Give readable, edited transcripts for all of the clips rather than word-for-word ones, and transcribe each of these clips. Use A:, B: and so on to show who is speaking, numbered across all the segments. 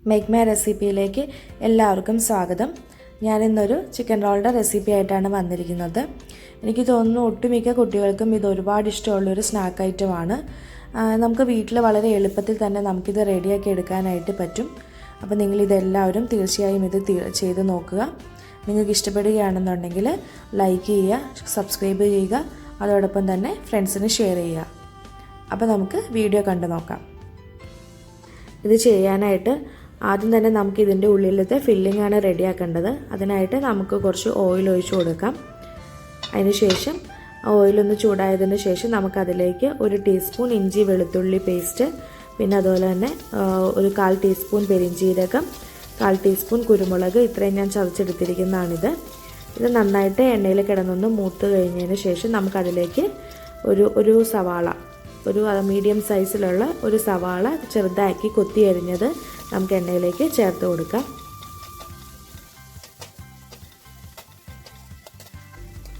A: Make my റെസിപ്പിയിലേക്ക് എല്ലാവർക്കും സ്വാഗതം. ഞാനിന്നൊരു chicken റോളിൻ്റെ recipe ആയിട്ടാണ് വന്നിരിക്കുന്നത്. എനിക്ക് തോന്നുന്നു ഒട്ടുമിക്ക കുട്ടികൾക്കും ഇത് ഒരുപാട് ഇഷ്ടമുള്ളൊരു സ്നാക്ക് ഐറ്റമാണ്. നമുക്ക് വീട്ടിൽ വളരെ എളുപ്പത്തിൽ തന്നെ നമുക്കിത് റെഡിയാക്കി എടുക്കാനായിട്ട് പറ്റും. അപ്പോൾ നിങ്ങളിതെല്ലാവരും തീർച്ചയായും ഇത് ചെയ്ത് നോക്കുക. നിങ്ങൾക്ക് ഇഷ്ടപ്പെടുകയാണെന്നുണ്ടെങ്കിൽ ലൈക്ക് ചെയ്യുക, സബ്സ്ക്രൈബ് ചെയ്യുക, അതോടൊപ്പം തന്നെ ഫ്രണ്ട്സിന് ഷെയർ ചെയ്യുക. അപ്പോൾ നമുക്ക് വീഡിയോ കണ്ടു നോക്കാം. ഇത് ചെയ്യാനായിട്ട് ആദ്യം തന്നെ നമുക്ക് ഇതിൻ്റെ ഉള്ളിലത്തെ ഫില്ലിംഗ് ആണ് റെഡിയാക്കേണ്ടത്. അതിനായിട്ട് നമുക്ക് കുറച്ച് ഓയിൽ ഒഴിച്ച് കൊടുക്കാം. അതിനുശേഷം ഓയിലൊന്ന് ചൂടായതിന് ശേഷം നമുക്കതിലേക്ക് 1 ടീസ്പൂൺ ഇഞ്ചി വെളുത്തുള്ളി പേസ്റ്റ്, പിന്നെ അതുപോലെ തന്നെ ഒരു 1/4 ടീസ്പൂൺ പെരിഞ്ജീരകം, 1/4 ടീസ്പൂൺ കുരുമുളക്, ഇത്രയും ഞാൻ ചതച്ചെടുത്തിരിക്കുന്നതാണിത്. ഇത് നന്നായിട്ട് എണ്ണയിൽ കിടന്നൊന്ന് മൂത്ത് കഴിഞ്ഞതിന് ശേഷം നമുക്കതിലേക്ക് ഒരു സവാള, ഒരു മീഡിയം സൈസിലുള്ള ഒരു സവാള ചെറുതാക്കി കൊത്തി അരിഞ്ഞത് നമുക്ക് എണ്ണയിലേക്ക് ചേർത്ത് കൊടുക്കാം.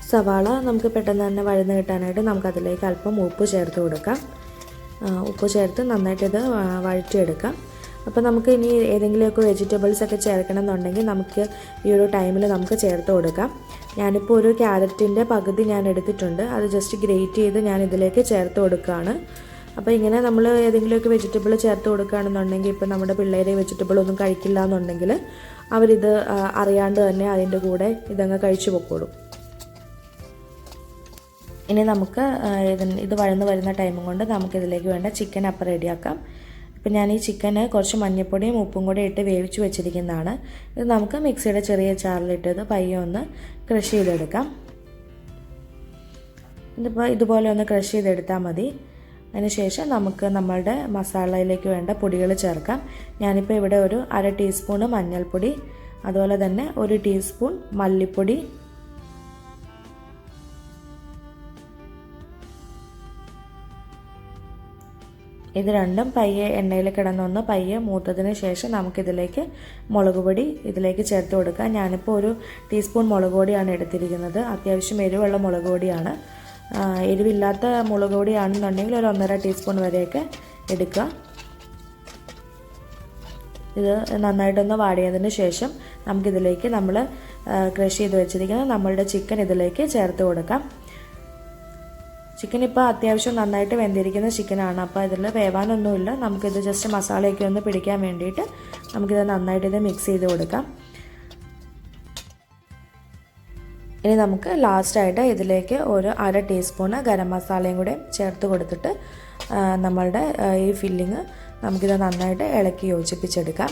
A: സവാള നമുക്ക് പെട്ടെന്ന് തന്നെ വഴന്ന് കിട്ടാനായിട്ട് നമുക്കതിലേക്ക് അല്പം ഉപ്പ് ചേർത്ത് കൊടുക്കാം. ഉപ്പ് ചേർത്ത് നന്നായിട്ട് ഇത് വഴറ്റിയെടുക്കാം. അപ്പോൾ നമുക്ക് ഇനി ഏതെങ്കിലുമൊക്കെ വെജിറ്റബിൾസ് ഒക്കെ ചേർക്കണം എന്നുണ്ടെങ്കിൽ നമുക്ക് ഈ ഒരു ടൈമിൽ നമുക്ക് ചേർത്ത് കൊടുക്കാം. ഞാനിപ്പോൾ ഒരു ക്യാരറ്റിൻ്റെ പകുതി ഞാൻ എടുത്തിട്ടുണ്ട്. അത് ജസ്റ്റ് ഗ്രേറ്റ് ചെയ്ത് ഞാൻ ഇതിലേക്ക് ചേർത്ത് കൊടുക്കുകയാണ്. അപ്പോൾ ഇങ്ങനെ നമ്മൾ ഏതെങ്കിലുമൊക്കെ വെജിറ്റബിൾ ചേർത്ത് കൊടുക്കുകയാണെന്നുണ്ടെങ്കിൽ, ഇപ്പോൾ നമ്മുടെ പിള്ളേരെ വെജിറ്റബിൾ ഒന്നും കഴിക്കില്ല എന്നുണ്ടെങ്കിൽ അവരിത് അറിയാണ്ട് തന്നെ അതിൻ്റെ കൂടെ ഇതങ്ങ് കഴിച്ചു പൊക്കോളും. ഇനി നമുക്ക് ഇത് വഴന്ന് വരുന്ന ടൈമും കൊണ്ട് നമുക്കിതിലേക്ക് വേണ്ട ചിക്കൻ അപ്പം റെഡിയാക്കാം. ഇപ്പം ഞാൻ ഈ ചിക്കന് കുറച്ച് മഞ്ഞൾപ്പൊടിയും ഉപ്പും കൂടി ഇട്ട് വേവിച്ച് വെച്ചിരിക്കുന്നതാണ്. ഇത് നമുക്ക് മിക്സിയുടെ ചെറിയ ജാറിലിട്ടത് പയ്യെ ഒന്ന് ക്രഷ് ചെയ്തെടുക്കാം. ഇതിപ്പോൾ ഇതുപോലെ ഒന്ന് ക്രഷ് ചെയ്തെടുത്താൽ മതി. അതിനുശേഷം നമുക്ക് നമ്മളുടെ മസാലയിലേക്ക് വേണ്ട പൊടികൾ ചേർക്കാം. ഞാനിപ്പോൾ ഇവിടെ ഒരു 1/2 ടീസ്പൂണ് മഞ്ഞൾപ്പൊടി, അതുപോലെ തന്നെ 1 ടീസ്പൂൺ മല്ലിപ്പൊടി, ഇത് രണ്ടും പയ്യെ എണ്ണയിൽ കിടന്നൊന്ന് പയ്യെ മൂത്തതിന് ശേഷം നമുക്കിതിലേക്ക് മുളക് പൊടി ഇതിലേക്ക് ചേർത്ത് കൊടുക്കാം. ഞാനിപ്പോൾ 1 ടീസ്പൂൺ മുളക് പൊടിയാണ് എടുത്തിരിക്കുന്നത്. അത്യാവശ്യം എരിവുള്ള മുളക് പൊടിയാണ്. എരിവില്ലാത്ത മുളക് പൊടിയാണെന്നുണ്ടെങ്കിൽ ഒരു 1.5 ടീസ്പൂൺ വരെയൊക്കെ എടുക്കുക. ഇത് നന്നായിട്ടൊന്ന് വാടിയതിന് ശേഷം നമുക്കിതിലേക്ക് നമ്മൾ ക്രഷ് ചെയ്ത് വെച്ചിരിക്കുന്ന നമ്മളുടെ ചിക്കൻ ഇതിലേക്ക് ചേർത്ത് കൊടുക്കാം. ചിക്കൻ ഇപ്പോൾ അത്യാവശ്യം നന്നായിട്ട് വെന്തിരിക്കുന്ന ചിക്കനാണ്. അപ്പോൾ ഇതിൽ വേവാനൊന്നുമില്ല. നമുക്കിത് ജസ്റ്റ് മസാലയൊക്കെ ഒന്ന് പിടിക്കാൻ വേണ്ടിയിട്ട് നമുക്കിത് നന്നായിട്ട് ഇത് മിക്സ് ചെയ്ത് കൊടുക്കാം. ഇനി നമുക്ക് ലാസ്റ്റായിട്ട് ഇതിലേക്ക് ഒരു 1/2 ടീസ്പൂണ് ഗരം മസാലയും കൂടെ ചേർത്ത് കൊടുത്തിട്ട് നമ്മളുടെ ഈ ഫില്ലിങ് നമുക്കിത് നന്നായിട്ട് ഇളക്കി യോജിപ്പിച്ചെടുക്കാം.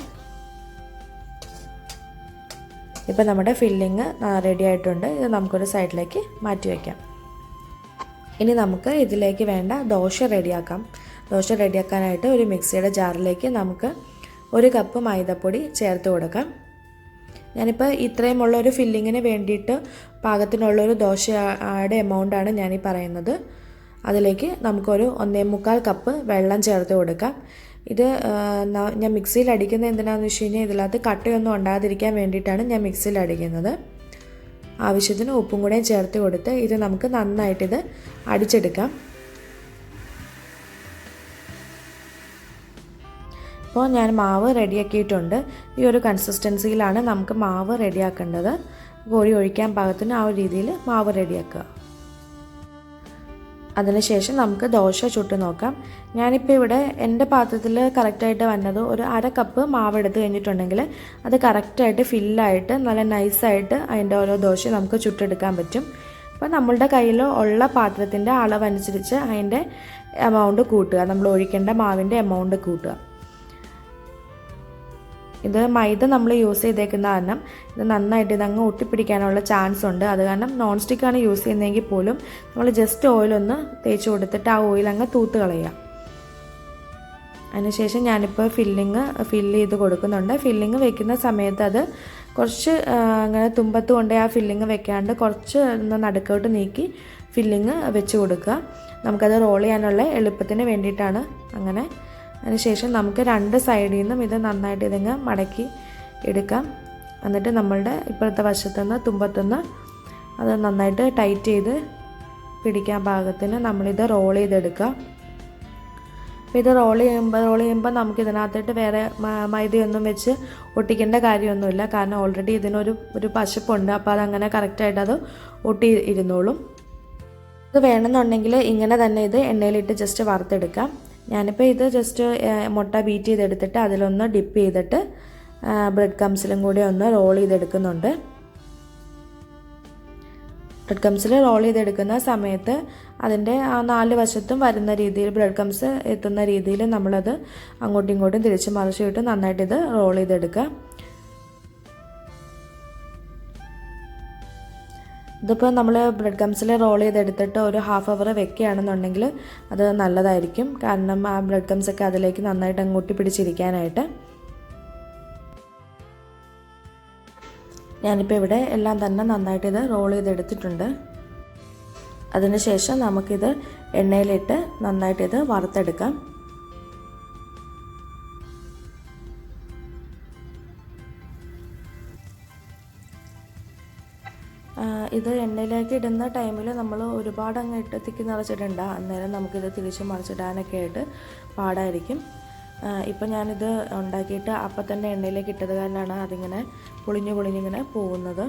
A: ഇപ്പോൾ നമ്മുടെ ഫില്ലിങ് റെഡി ആയിട്ടുണ്ട്. ഇത് നമുക്കൊരു സൈഡിലേക്ക് മാറ്റി വയ്ക്കാം. ഇനി നമുക്ക് ഇതിലേക്ക് വേണ്ട ദോശ റെഡിയാക്കാം. ദോശ റെഡിയാക്കാനായിട്ട് ഒരു മിക്സിയുടെ ജാറിലേക്ക് നമുക്ക് 1 കപ്പ് മൈദപ്പൊടി ചേർത്ത് കൊടുക്കാം. ഞാനിപ്പോൾ ഇത്രയുമുള്ള ഒരു ഫില്ലിങ്ങിന് വേണ്ടിയിട്ട് പാകത്തിനുള്ളൊരു ദോശയുടെ എമൗണ്ടാണ് ഞാനീ പറയുന്നത്. അതിലേക്ക് നമുക്കൊരു 1.25 കപ്പ് വെള്ളം ചേർത്ത് കൊടുക്കാം. ഇത് ഞാൻ മിക്സിയിൽ അടിക്കുന്നത് എന്തിനാണെന്ന് വെച്ച് കഴിഞ്ഞാൽ ഇതിനകത്ത് കട്ടയൊന്നും ഉണ്ടാകാതിരിക്കാൻ വേണ്ടിയിട്ടാണ് ഞാൻ മിക്സിയിൽ അടിക്കുന്നത്. ആവശ്യത്തിന് ഉപ്പും കൂടെ ചേർത്ത് കൊടുത്ത് ഇത് നമുക്ക് നന്നായിട്ടിത് അടിച്ചെടുക്കാം. അപ്പോൾ ഞാൻ മാവ് റെഡിയാക്കിയിട്ടുണ്ട്. ഈ ഒരു കൺസിസ്റ്റൻസിയിലാണ് നമുക്ക് മാവ് റെഡിയാക്കേണ്ടത്. കോഴി ഒഴിക്കാൻ പാകത്തിന് ആ ഒരു രീതിയിൽ മാവ് റെഡിയാക്കുക. അതിനുശേഷം നമുക്ക് ദോശ ചുട്ട് നോക്കാം. ഞാനിപ്പോൾ ഇവിടെ എൻ്റെ പാത്രത്തിൽ കറക്റ്റായിട്ട് വന്നത് ഒരു 1/2 കപ്പ് മാവ് എടുത്ത് കഴിഞ്ഞിട്ടുണ്ടെങ്കിൽ അത് കറക്റ്റായിട്ട് ഫില്ലായിട്ട് നല്ല നൈസായിട്ട് അതിൻ്റെ ഓരോ ദോശ നമുക്ക് ചുട്ടെടുക്കാൻ പറ്റും. അപ്പോൾ നമ്മളുടെ കയ്യിൽ ഉള്ള പാത്രത്തിൻ്റെ അളവനുസരിച്ച് അതിൻ്റെ എമൗണ്ട് കൂട്ടുക, നമ്മൾ ഒഴിക്കേണ്ട മാവിൻ്റെ എമൗണ്ട് കൂട്ടുക. ഇത് മൈദ നമ്മൾ യൂസ് ചെയ്തേക്കുന്ന കാരണം ഇത് നന്നായിട്ട് ഇതങ്ങ് ഒട്ടിപ്പിടിക്കാനുള്ള ചാൻസ് ഉണ്ട്. അത് കാരണം നോൺ സ്റ്റിക്കാണ് യൂസ് ചെയ്യുന്നതെങ്കിൽ പോലും നമ്മൾ ജസ്റ്റ് ഓയിലൊന്ന് തേച്ച് കൊടുത്തിട്ട് ആ ഓയിൽ അങ്ങ് തൂത്ത് കളയുക. അതിനുശേഷം ഞാനിപ്പോൾ ഫില്ല് ചെയ്ത് കൊടുക്കുന്നുണ്ട്. ഫില്ലിങ് വെക്കുന്ന സമയത്ത് അത് കുറച്ച് അങ്ങനെ തുമ്പത്ത് കൊണ്ട് ആ ഫില്ലിങ് വെക്കാണ്ട് കുറച്ച് ഒന്ന് നടുക്കോട്ട് നീക്കി ഫില്ലിങ് വെച്ച് കൊടുക്കുക. നമുക്കത് റോൾ ചെയ്യാനുള്ള എളുപ്പത്തിന് വേണ്ടിയിട്ടാണ് അങ്ങനെ. അതിനുശേഷം നമുക്ക് 2 സൈഡിൽ നിന്നും ഇത് നന്നായിട്ട് ഇതിങ്ങ് മടക്കി എടുക്കാം. എന്നിട്ട് നമ്മളുടെ ഇപ്പോഴത്തെ വശത്തുനിന്ന് തുമ്പത്തുനിന്ന് അത് നന്നായിട്ട് ടൈറ്റ് ചെയ്ത് പിടിക്കാൻ പാകത്തിന് നമ്മളിത് റോൾ ചെയ്തെടുക്കുക. അപ്പോൾ ഇത് റോൾ ചെയ്യുമ്പോൾ നമുക്ക് ഇതിനകത്തോട്ട് വേറെ മൈദയൊന്നും വെച്ച് ഒട്ടിക്കേണ്ട കാര്യമൊന്നുമില്ല. കാരണം ഓൾറെഡി ഇതിനൊരു പശപ്പുണ്ട്. അപ്പോൾ അതങ്ങനെ കറക്റ്റായിട്ട് അത് ഒട്ടി ഇരുന്നോളും. ഇത് വേണമെന്നുണ്ടെങ്കിൽ ഇങ്ങനെ തന്നെ ഇത് എണ്ണയിലിട്ട് ജസ്റ്റ് വറുത്തെടുക്കാം. ഞാനിപ്പോൾ ഇത് ജസ്റ്റ് മുട്ട ബീറ്റ് ചെയ്തെടുത്തിട്ട് അതിലൊന്ന് ഡിപ്പ് ചെയ്തിട്ട് ബ്രെഡ് ക്രംസിലും കൂടി ഒന്ന് റോൾ ചെയ്തെടുക്കുന്നുണ്ട്. ബ്രെഡ് ക്രംസിൽ റോൾ ചെയ്തെടുക്കുന്ന സമയത്ത് അതിൻ്റെ ആ 4 വശത്തും വരുന്ന രീതിയിൽ ബ്രെഡ് ക്രംസ് എത്തുന്ന രീതിയിൽ നമ്മളത് അങ്ങോട്ടും ഇങ്ങോട്ടും തിരിച്ച് മറിച്ചിട്ട് നന്നായിട്ട് ഇത് റോൾ ചെയ്തെടുക്കുക. ഇതിപ്പോൾ നമ്മൾ ബ്രെഡ് ക്രംസിൽ റോൾ ചെയ്തെടുത്തിട്ട് ഒരു ഹാഫ് അവർ വെക്കുകയാണെന്നുണ്ടെങ്കിൽ അത് നല്ലതായിരിക്കും. കാരണം ആ ബ്രെഡ് ക്രംസൊക്കെ അതിലേക്ക് നന്നായിട്ട് അങ്ങോട്ട് പിടിച്ചിരിക്കാനായിട്ട്. ഞാനിപ്പോൾ ഇവിടെ എല്ലാം തന്നെ നന്നായിട്ട് ഇത് റോൾ ചെയ്തെടുത്തിട്ടുണ്ട്. അതിനുശേഷം നമുക്കിത് എണ്ണയിലിട്ട് നന്നായിട്ട് ഇത് വറുത്തെടുക്കാം. ഇത് എണ്ണയിലേക്ക് ഇടുന്ന ടൈമിൽ നമ്മൾ ഒരുപാട് അങ്ങ് തിക്കി നിറച്ചിടണ്ട. അന്നേരം നമുക്കിത് തിരിച്ച് മറിച്ചിടാനൊക്കെ ആയിട്ട് പാടായിരിക്കും. ഇപ്പം ഞാനിത് ഉണ്ടാക്കിയിട്ട് അപ്പം തന്നെ എണ്ണയിലേക്ക് ഇട്ടത് കാരണമാണ് അതിങ്ങനെ പൊളിഞ്ഞിങ്ങനെ പോകുന്നത്.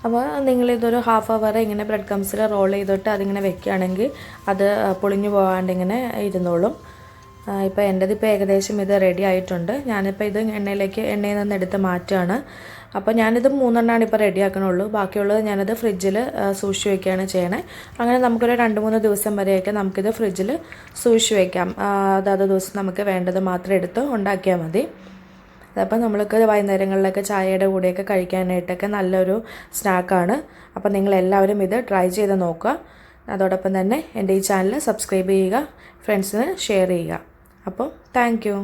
A: അപ്പോൾ നിങ്ങളിതൊരു ഹാഫ് അവർ ഇങ്ങനെ ബ്രെഡ് ക്രംസിൽ റോൾ ചെയ്തിട്ട് അതിങ്ങനെ വെക്കുകയാണെങ്കിൽ അത് പൊളിഞ്ഞു പോകാണ്ട് ഇങ്ങനെ ഇരുന്നോളും. ഇപ്പോൾ എൻ്റെതിപ്പോൾ ഏകദേശം ഇത് റെഡി ആയിട്ടുണ്ട്. ഞാനിപ്പോൾ ഇത് എണ്ണയിൽ നിന്ന് എടുത്ത് മാറ്റുകയാണ്. അപ്പോൾ ഞാനിത് 3 എണ്ണമാണ് ഇപ്പോൾ റെഡിയാക്കണുള്ളൂ. ബാക്കിയുള്ളത് ഞാനത് ഫ്രിഡ്ജിൽ സൂക്ഷിച്ച് വയ്ക്കുകയാണ് ചെയ്യണേ. അങ്ങനെ നമുക്കൊരു 2-3 ദിവസം വരെയൊക്കെ നമുക്കിത് ഫ്രിഡ്ജിൽ സൂക്ഷിച്ച് വയ്ക്കാം. അതാത് ദിവസം നമുക്ക് വേണ്ടത് മാത്രം എടുത്ത് ഉണ്ടാക്കിയാൽ മതി. അതപ്പോൾ നമ്മൾക്ക് വൈകുന്നേരങ്ങളിലൊക്കെ ചായയുടെ കൂടെയൊക്കെ കഴിക്കാനായിട്ടൊക്കെ നല്ലൊരു സ്നാക്കാണ്. അപ്പോൾ നിങ്ങളെല്ലാവരും ഇത് ട്രൈ ചെയ്ത് നോക്കുക. അതോടൊപ്പം തന്നെ എൻ്റെ ഈ ചാനൽ സബ്സ്ക്രൈബ് ചെയ്യുക, ഫ്രണ്ട്സിന് ഷെയർ ചെയ്യുക. അപ്പോൾ താങ്ക് യു.